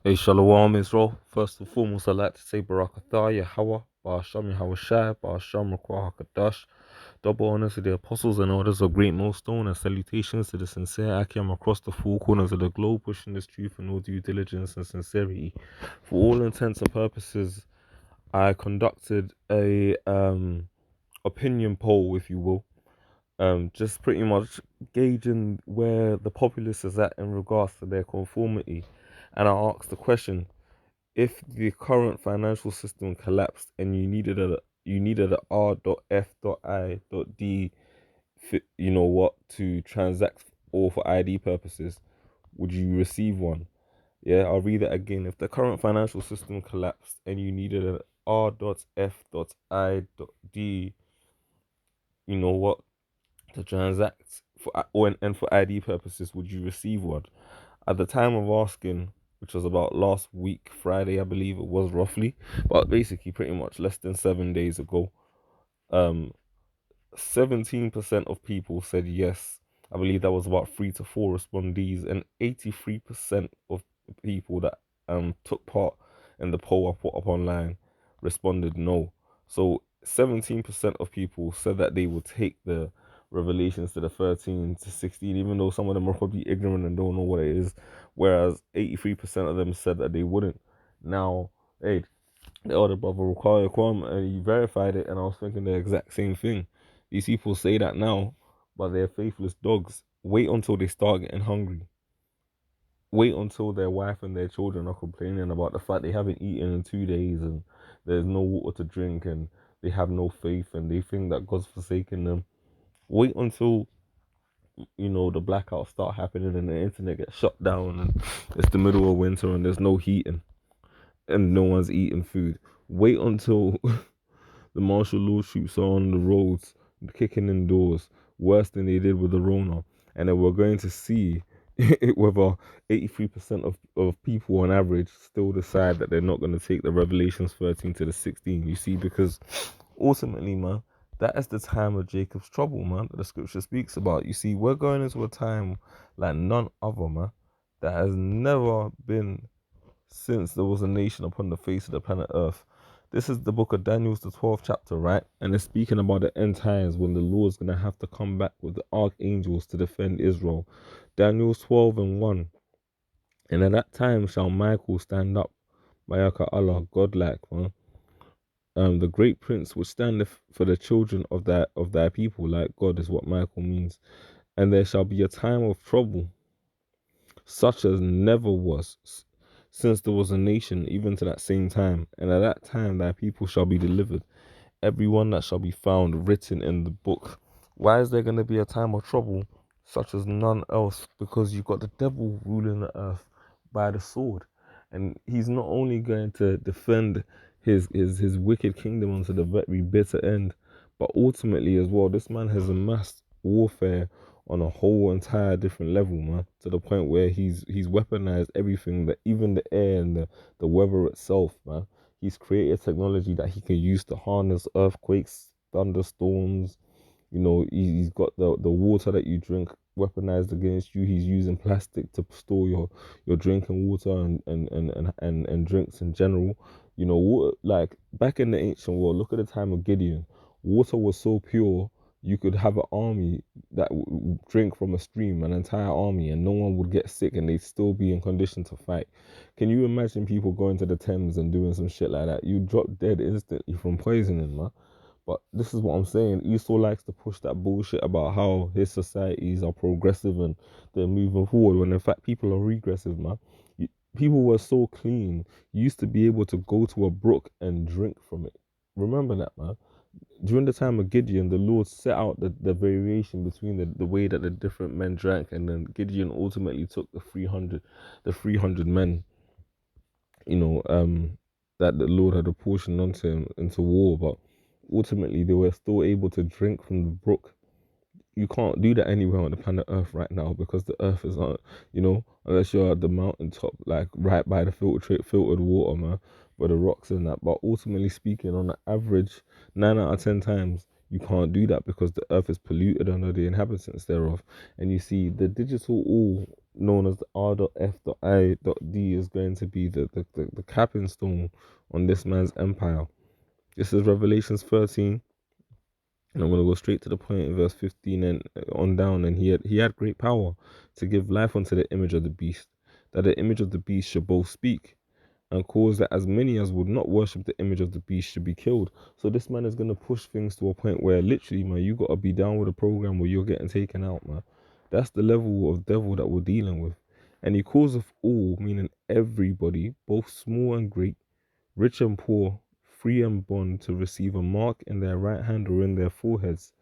Hey, Shalom Israel. First and foremost, I'd like to say Barakatah, Yahweh, Ba'asham Yahweh Shai, Ba'asham Rakwa HaKadosh. Double honors to the apostles and orders of Great Millstone, and salutations to the sincere Akim across the four corners of the globe, pushing this truth in all due diligence and sincerity. For all intents and purposes, I conducted a opinion poll, if you will, just pretty much gauging where the populace is at in regards to their conformity. And I asked the question: if the current financial system collapsed and you needed a R.F.I.D, you know what, to transact or for ID purposes, would you receive one? Yeah, I'll read it again. If the current financial system collapsed and you needed an R.F.I.D, you know what, to transact and for ID purposes, would you receive one? At the time of asking, which was about last week, Friday, I believe it was roughly, but basically pretty much less than 7 days ago, um, 17% of people said yes. I believe that was about 3 to 4 respondees, and 83% of people that took part in the poll I put up online responded no. So 17% of people said that they would take the revelations to the 13 to 16, even though some of them are probably ignorant and don't know what it is, whereas 83% of them said that they wouldn't. Now, hey, the elder brother Rukai Kwam, and he verified it, and I was thinking the exact same thing. These people say that now, but they're faithless dogs. Wait until they start getting hungry. Wait until their wife and their children are complaining about the fact they haven't eaten in 2 days and there's no water to drink and they have no faith and they think that God's forsaken them. Wait until the blackouts start happening and the internet gets shut down and it's the middle of winter and there's no heating and no one's eating food. Wait until the martial law troops are on the roads, kicking in doors, worse than they did with the Rona. And then we're going to see whether 83% of people on average still decide that they're not going to take the Revelations 13 to the 16. You see, because ultimately, man, that is the time of Jacob's trouble, man, that the scripture speaks about. You see, we're going into a time like none other, man, that has never been since there was a nation upon the face of the planet Earth. This is the book of Daniel's, the 12th chapter, right? And it's speaking about the end times when the Lord's going to have to come back with the archangels to defend Israel. Daniel 12 and 1. And at that time shall Michael stand up, Mayaka Allah, godlike, man. The great prince which standeth for the children of thy people, like God is what Michael means. And there shall be a time of trouble, such as never was since there was a nation, even to that same time. And at that time thy people shall be delivered, every one that shall be found written in the book. Why is there going to be a time of trouble such as none else? Because you've got the devil ruling the earth by the sword. And he's not only going to defend his wicked kingdom unto the very bitter end, but ultimately as well, this man has amassed warfare on a whole entire different level, man, to the point where he's weaponized everything, that even the air and the weather itself, man. He's created technology that he can use to harness earthquakes, thunderstorms. He's got the water that you drink weaponized against you. He's using plastic to store your drinking water and drinks in general. Water, like back in the ancient world, look at the time of Gideon. Water was so pure you could have an army that drink from a stream, an entire army, and no one would get sick and they'd still be in condition to fight. Can you imagine people going to the Thames and doing some shit like that? You drop dead instantly from poisoning, man. But this is what I'm saying. Esau likes to push that bullshit about how his societies are progressive and they're moving forward, when in fact people are regressive, man. People were so clean. You used to be able to go to a brook and drink from it. Remember that, man. During the time of Gideon, the Lord set out the variation between the way that the different men drank, and then Gideon ultimately took the 300 men, you know, um, that the Lord had apportioned onto him into war, but ultimately they were still able to drink from the brook. You can't do that anywhere on the planet Earth right now, because the Earth is not, unless you're at the mountaintop, like right by the filtered water, man, where the rocks and that. But ultimately speaking, on the average, 9 out of 10 times, you can't do that because the Earth is polluted under the inhabitants thereof. And you see, the digital all known as the R.F.I.D, is going to be the capping stone on this man's empire. This is Revelations 13, and I'm going to go straight to the point in verse 15 and on down. And he had great power to give life unto the image of the beast, that the image of the beast should both speak and cause that as many as would not worship the image of the beast should be killed. So this man is going to push things to a point where literally, man, you got to be down with a program where you're getting taken out, man. That's the level of devil that we're dealing with. And he calls of all, meaning everybody, both small and great, rich and poor, free and bond, to receive a mark in their right hand or in their foreheads,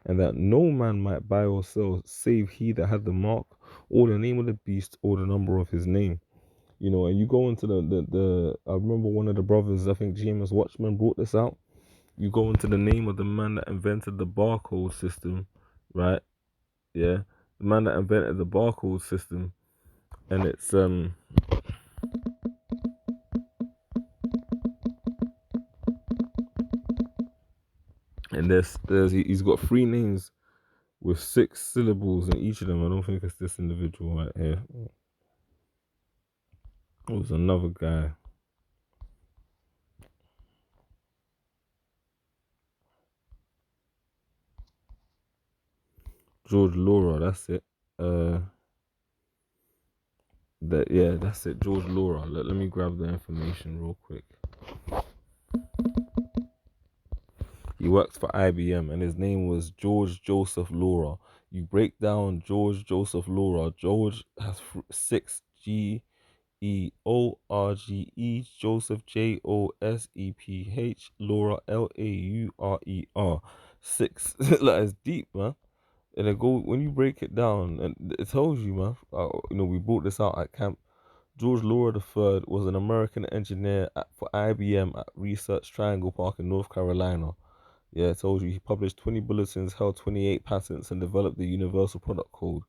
and that no man might buy or sell save he that had the mark, or the name of the beast, or the number of his name. And you go into the I remember one of the brothers, I think James Watchman, brought this out. You go into the name of the man that invented the barcode system, right? Yeah, the man that invented the barcode system, and it's and he's got three names with 6 syllables in each of them. I don't think it's this individual right here. It was another guy. George Laura, that's it. That's it. George Laura. Let me grab the information real quick. He worked for IBM, and his name was George Joseph Laura. You break down George Joseph Laura. George has 6 George, Joseph Joseph, Laura Laure. 6. That is deep, man. And it go when you break it down, and it tells you, man. We brought this out at camp. George Laura III was an American engineer for IBM at Research Triangle Park in North Carolina. Yeah, I told you he published 20 bulletins, held 28 patents, and developed the Universal Product Code.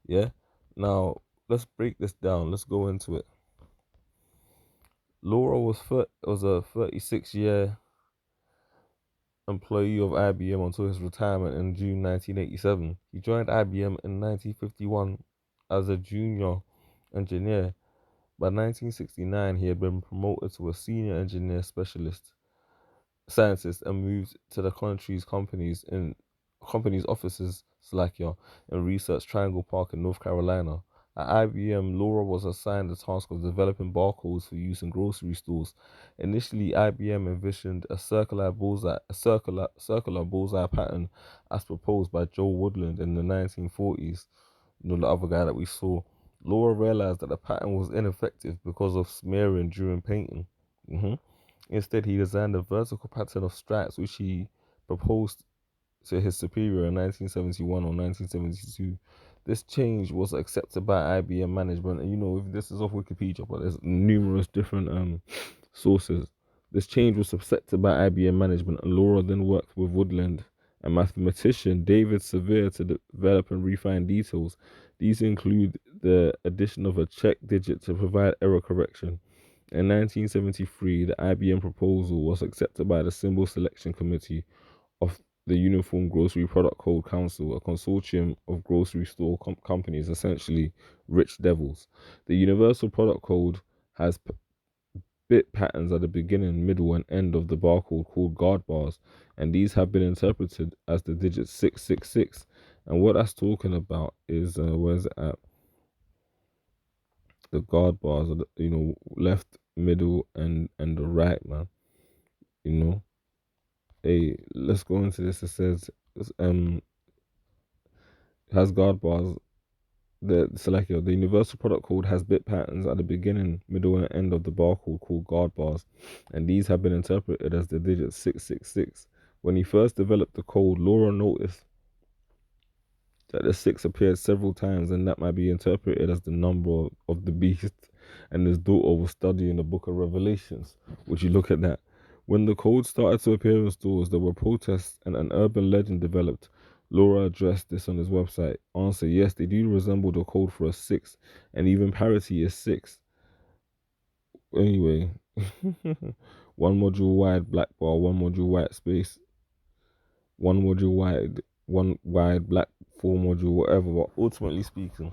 Yeah. Now let's break this down. Let's go into it. Laura was a 36-year employee of IBM until his retirement in June 1987. He joined IBM in 1951 as a junior engineer. By 1969, he had been promoted to a senior engineer scientist, and moved to the company's offices, Slovakia, in Research Triangle Park in North Carolina. At IBM, Laura was assigned the task of developing barcodes for use in grocery stores. Initially, IBM envisioned a circular bullseye pattern as proposed by Joe Woodland in the 1940s. The other guy that we saw. Laura realized that the pattern was ineffective because of smearing during painting. Instead, he designed a vertical pattern of stripes, which he proposed to his superior in 1971 or 1972. This change was accepted by IBM management, and this is off Wikipedia, but there's numerous different sources. This change was accepted by IBM management, and Laura then worked with Woodland and mathematician David Severe to develop and refine details. These include the addition of a check digit to provide error correction. In 1973, the IBM proposal was accepted by the Symbol Selection Committee of the Uniform Grocery Product Code Council, a consortium of grocery store companies, essentially rich devils. The Universal Product Code has bit patterns at the beginning, middle, and end of the barcode called guard bars, and these have been interpreted as the digit 666. And what that's talking about is, where's it at? The guard bars, are left, middle, and the right, man. Hey, let's go into this. It says, has guard bars. The Universal Product Code has bit patterns at the beginning, middle, and end of the barcode called guard bars, and these have been interpreted as the digit 666. When he first developed the code, Laura noticed that the 6 appeared several times, and that might be interpreted as the number of the beast. And his daughter was studying the book of Revelations. Would you look at that? When the code started to appear in stores, there were protests and an urban legend developed. Laura addressed this on his website. Answer: yes, they do resemble the code for a 6, and even parity is 6. Anyway, one module wide black bar, one module white space, one wide black, 4 module, whatever. But ultimately speaking,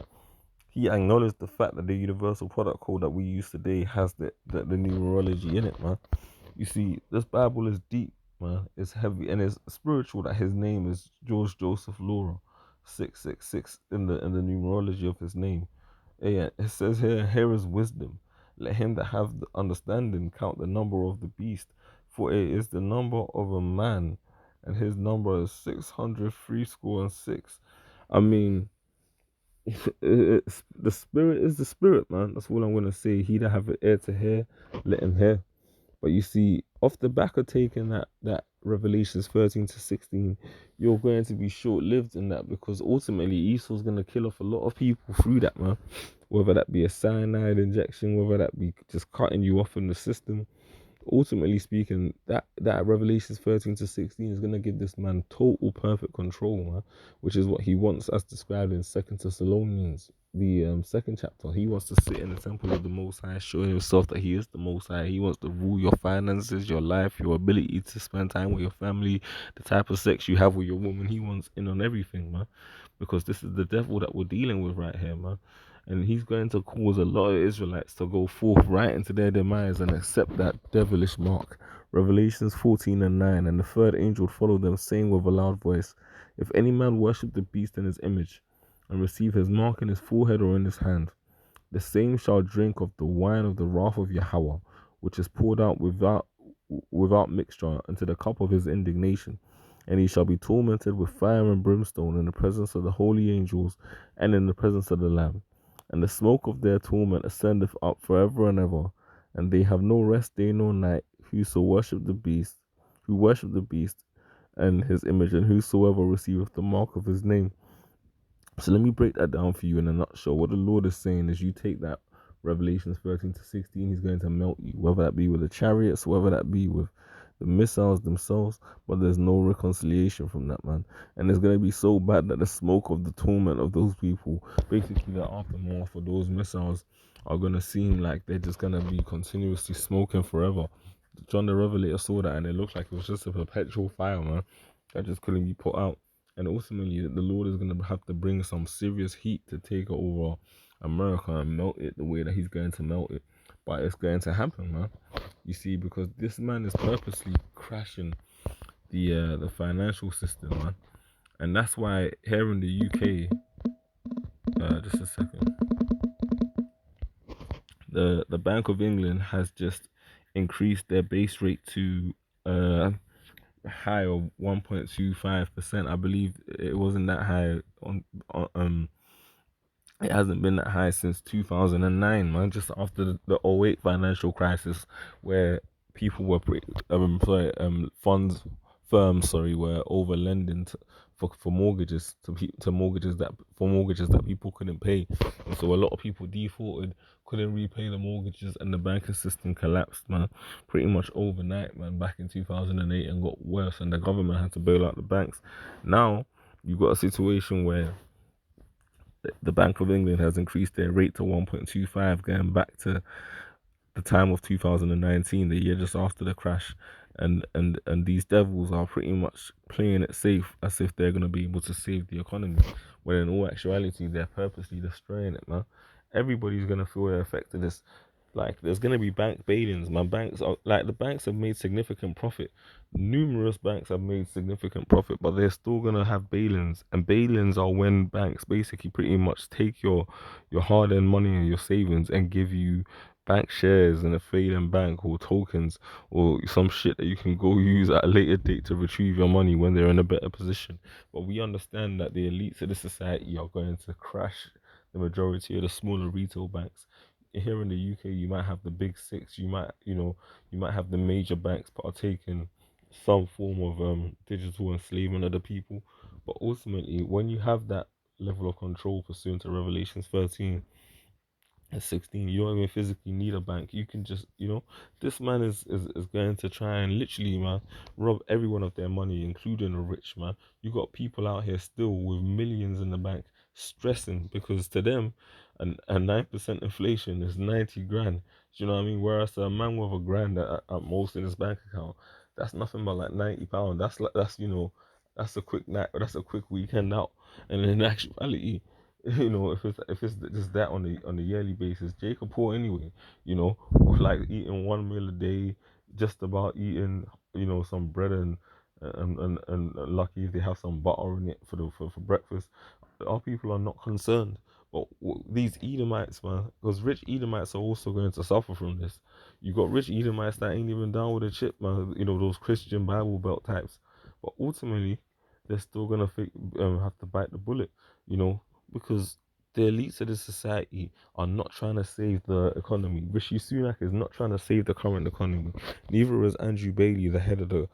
He acknowledged the fact that the universal product code that we use today has the numerology in it, man. You see, this Bible is deep, man. It's heavy and it's spiritual. That his name is George Joseph Laura, 666 in the numerology of his name. Yeah, it says here is wisdom. Let him that have the understanding count the number of the beast, for it is the number of a man, and his number is 600 score. I mean, the spirit is the spirit, man. That's all I'm gonna say. He that have an ear to hear, let him hear. But you see, off the back of taking that Revelations 13 to 16, you're going to be short lived in that, because ultimately Esau's gonna kill off a lot of people through that, man. Whether that be a cyanide injection, whether that be just cutting you off in the system, ultimately speaking, that Revelations 13 to 16 is gonna give this man total perfect control, man, which is what he wants, as described in Second Thessalonians, the second chapter. He wants to sit in the temple of the Most High, showing himself that he is the Most High. He wants to rule your finances, your life, your ability to spend time with your family, the type of sex you have with your woman. He wants in on everything, man, because this is the devil that we're dealing with right here, man. And he's going to cause a lot of Israelites to go forth right into their demise and accept that devilish mark. Revelations 14 and 9. And the third angel followed them, saying with a loud voice, if any man worship the beast in his image, and receive his mark in his forehead or in his hand, the same shall drink of the wine of the wrath of Yahweh, which is poured out without mixture into the cup of his indignation. And he shall be tormented with fire and brimstone in the presence of the holy angels and in the presence of the Lamb. And the smoke of their torment ascendeth up forever and ever, and they have no rest day nor night, who worship the beast and his image, and whosoever receiveth the mark of his name. So let me break that down for you in a nutshell. What the Lord is saying is, you take that Revelations 13 to 16, he's going to melt you, whether that be with the chariots, whether that be with the missiles themselves, but there's no reconciliation from that, man. And it's going to be so bad that the smoke of the torment of those people, basically the aftermath of those missiles, are going to seem like they're just going to be continuously smoking forever. John the Revelator saw that, and it looked like it was just a perpetual fire, man, that just couldn't be put out. And ultimately, the Lord is going to have to bring some serious heat to take over America and melt it the way that he's going to melt it. But it's going to happen, man. You see, because this man is purposely crashing the financial system, man. And that's why here in the UK, just a second, the Bank of England has just increased their base rate to high of 1.25%. I believe it wasn't that high on it hasn't been that high since 2009, man. Just after the '08 financial crisis, where people were firms, sorry, were over lending for mortgages to mortgages that people couldn't pay, and so a lot of people defaulted, couldn't repay the mortgages, and the banking system collapsed, man, pretty much overnight, man, back in 2008, and got worse, and the government had to bail out the banks. Now you've got a situation where the Bank of England has increased their rate to 1.25, going back to the time of 2019, the year just after the crash. And these devils are pretty much playing it safe, as if they're going to be able to save the economy, when in all actuality, they're purposely destroying it, man. Everybody's going to feel the effect of this. Like, there's going to be bank bailings. My banks are like, the banks have made significant profit. Numerous banks have made significant profit, but they're still going to have bailings. And bailings are when banks basically pretty much take your hard-earned money and your savings and give you bank shares in a failing bank, or tokens, or some shit that you can go use at a later date to retrieve your money when they're in a better position. But we understand that the elites of the society are going to crash the majority of the smaller retail banks. Here in the UK, you might have the big six, you might have the major banks partaking some form of digital enslavement of the people. But ultimately, when you have that level of control pursuant to Revelations 13 at 16, you don't even physically need a bank. You can just, this man is going to try and literally, man, rob everyone of their money, including the rich, man. You got people out here still with millions in the bank stressing, because to them, a 9% inflation is 90 grand. Do you know what I mean? Whereas a man with a grand at most in his bank account, that's nothing but like £90. That's a quick night, that's a quick weekend out. And in actuality, if it's just that on the yearly basis, Jacob poor anyway. Like eating one meal a day, just about eating some bread and lucky if they have some butter in it for breakfast. Our people are not concerned. But these Edomites, man, because rich Edomites are also going to suffer from this. You got rich Edomites that ain't even down with a chip, man. Those Christian Bible Belt types. But ultimately, they're still gonna have to bite the bullet, you know, because the elites of the society are not trying to save the economy. Rishi Sunak is not trying to save the current economy. Neither is Andrew Bailey, the head of the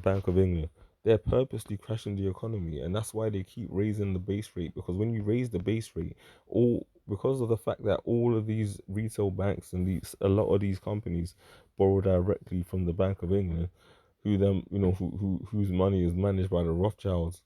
Bank of England. They're purposely crashing the economy, and that's why they keep raising the base rate. Because when you raise the base rate, all because of the fact that all of these retail banks and a lot of these companies borrow directly from the Bank of England, whose money is managed by the Rothschilds.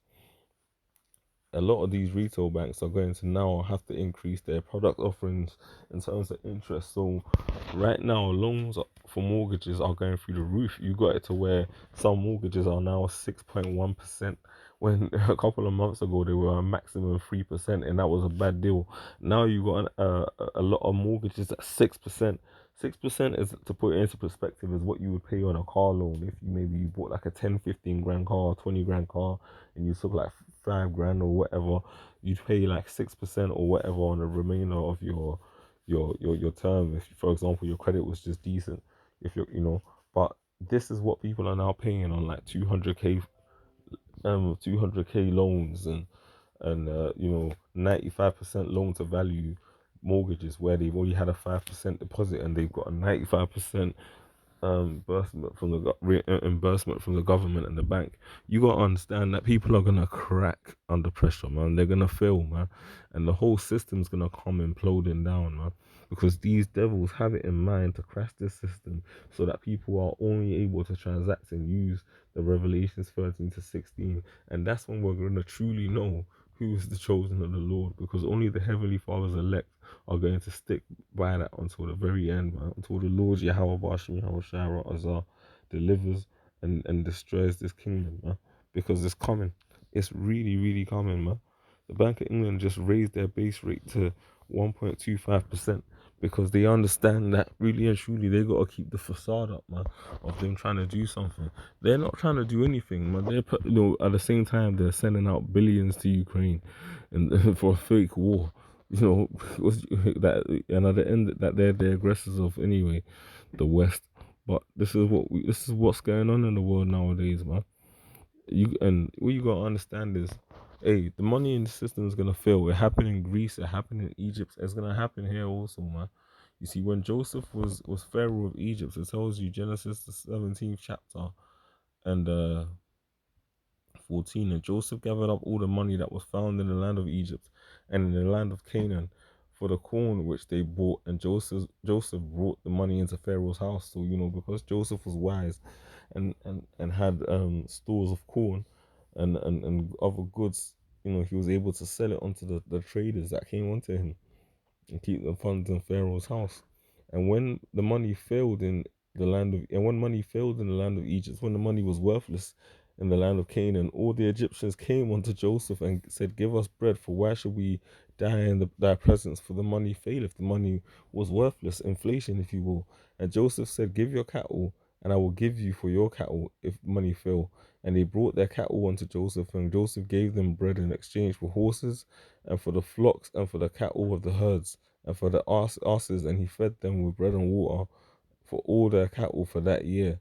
A lot of these retail banks are going to now have to increase their product offerings in terms of interest. So right now, loans for mortgages are going through the roof. You got it to where some mortgages are now 6.1%, when a couple of months ago they were a maximum 3%, and that was a bad deal. Now you got a lot of mortgages at 6%. 6% is, to put it into perspective, is what you would pay on a car loan if you bought like a 10, 15 grand car, 20 grand car, and you took like 5 grand or whatever. You'd pay like 6% or whatever on the remainder of your term. If, for example, your credit was just decent, if but this is what people are now paying on like 200k loans and 95% loan to value mortgages where they've already had a 5% deposit and they've got a 95% reimbursement from the government and the bank. You gotta understand that people are gonna crack under pressure, man. They're gonna fail, man, and the whole system's gonna come imploding down, man. Because these devils have it in mind to crash this system so that people are only able to transact and use the Revelations 13 to 16, and that's when we're gonna truly know who is the chosen of the Lord, because only the Heavenly Father's elect are going to stick by that until the very end, man. Until the Lord Yahweh Bashim Yahweh Shara Azar delivers and destroys this kingdom, man. Because it's coming. It's really, really coming, man. The Bank of England just raised their base rate to 1.25% because they understand that really and truly they gotta keep the facade up, man, of them trying to do something. They're not trying to do anything, man. At the same time they're sending out billions to Ukraine and for a fake war. And at the end that they're the aggressors of anyway, the West. But this is what's going on in the world nowadays, man. What you gotta understand is, hey, the money in the system is gonna fail. It happened in Greece, it happened in Egypt, it's gonna happen here also, man. You see, when Joseph was Pharaoh of Egypt, it tells you Genesis the 17th chapter and 14, and Joseph gathered up all the money that was found in the land of Egypt and in the land of Canaan for the corn which they bought, and Joseph brought the money into Pharaoh's house. So because Joseph was wise and had stores of corn and other goods, he was able to sell it onto the traders that came onto him and keep the funds in Pharaoh's house. And when the money failed in when money failed in the land of Egypt, when the money was worthless in the land of Canaan, all the Egyptians came unto Joseph and said, "Give us bread, for why should we die in thy presence? For the money faileth." The money was worthless, inflation, if you will. And Joseph said, "Give your cattle, and I will give you for your cattle if money fail." And they brought their cattle unto Joseph, and Joseph gave them bread in exchange for horses, and for the flocks, and for the cattle of the herds, and for the asses, and he fed them with bread and water for all their cattle for that year.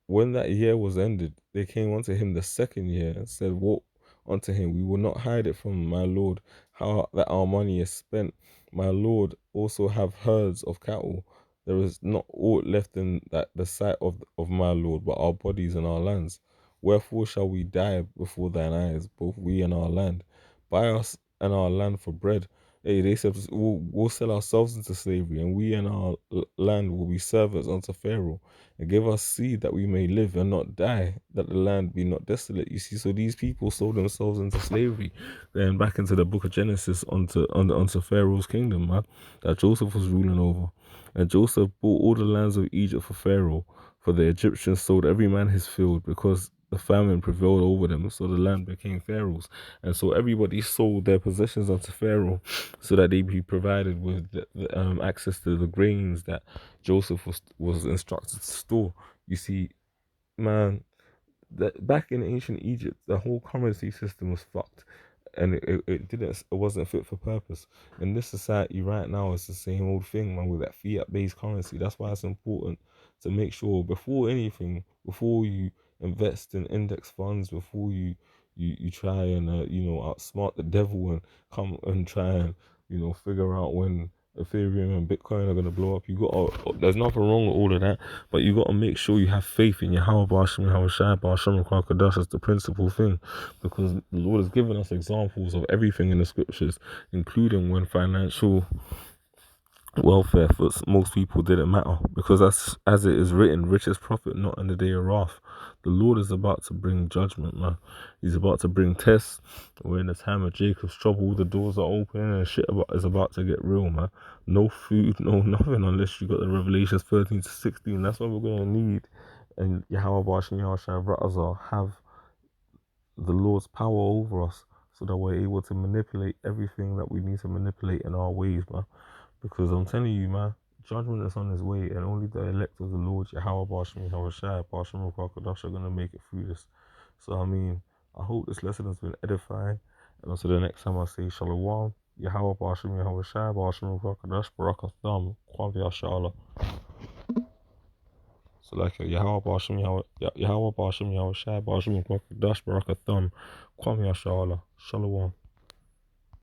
When that year was ended, they came unto him the second year and said, "What unto him? We will not hide it from my lord, how that our money is spent. My lord also have herds of cattle. There is not aught left in that the sight of my lord, but our bodies and our lands. Wherefore shall we die before thine eyes, both we and our land? Buy us and our land for bread." Hey, they said, we'll sell ourselves into slavery, and we and our land will be servants unto Pharaoh, and give us seed that we may live and not die, that the land be not desolate. You see, so these people sold themselves into slavery, then back into the book of Genesis onto Pharaoh's kingdom, man, that Joseph was ruling over. And Joseph bought all the lands of Egypt for Pharaoh, for the Egyptians sold every man his field, because the famine prevailed over them, so the land became Pharaoh's, and so everybody sold their possessions unto Pharaoh, so that they be provided with access to the grains that Joseph was instructed to store. You see, man, that back in ancient Egypt, the whole currency system was fucked, and it wasn't fit for purpose. In this society right now, it's the same old thing, man, with that fiat based currency. That's why it's important to make sure before anything, before you invest in index funds, before you try and outsmart the devil and come and try and figure out when Ethereum and Bitcoin are gonna blow up. There's nothing wrong with all of that, but you gotta make sure you have faith in Yahweh Bashim Yahweh Shai Bashim Kwakadash as the principal thing, because the Lord has given us examples of everything in the scriptures, including when financial welfare for most people didn't matter, because as it is written, riches profit not in the day of wrath. The Lord is about to bring judgment, man. He's about to bring tests. We're in the time of Jacob's trouble. The doors are opening and shit is about to get real, man. No food, no nothing, unless you got the Revelations 13 to 16. That's what we're gonna need. And Yahweh Bashim Yahweh Shai Ratazar have the Lord's power over us, so that we're able to manipulate everything that we need to manipulate in our ways, man. Because I'm telling you, man, judgment is on its way, and only the elect of the Lord, Yahweh Bashim Yahweh Shai Bashim Kwakadash, are gonna make it through this. So I mean, I hope this lesson has been edifying, and until the next time I say Shalom, Yahweh Bashim Yahweh Shai Bashim Kwakadash Barakatham Kwam Yashala. So like Yahweh Bashim Yahweh Bashim Yahweh Shai Bashim Kwakadash Barakatham Kwam Yashala. Shalom.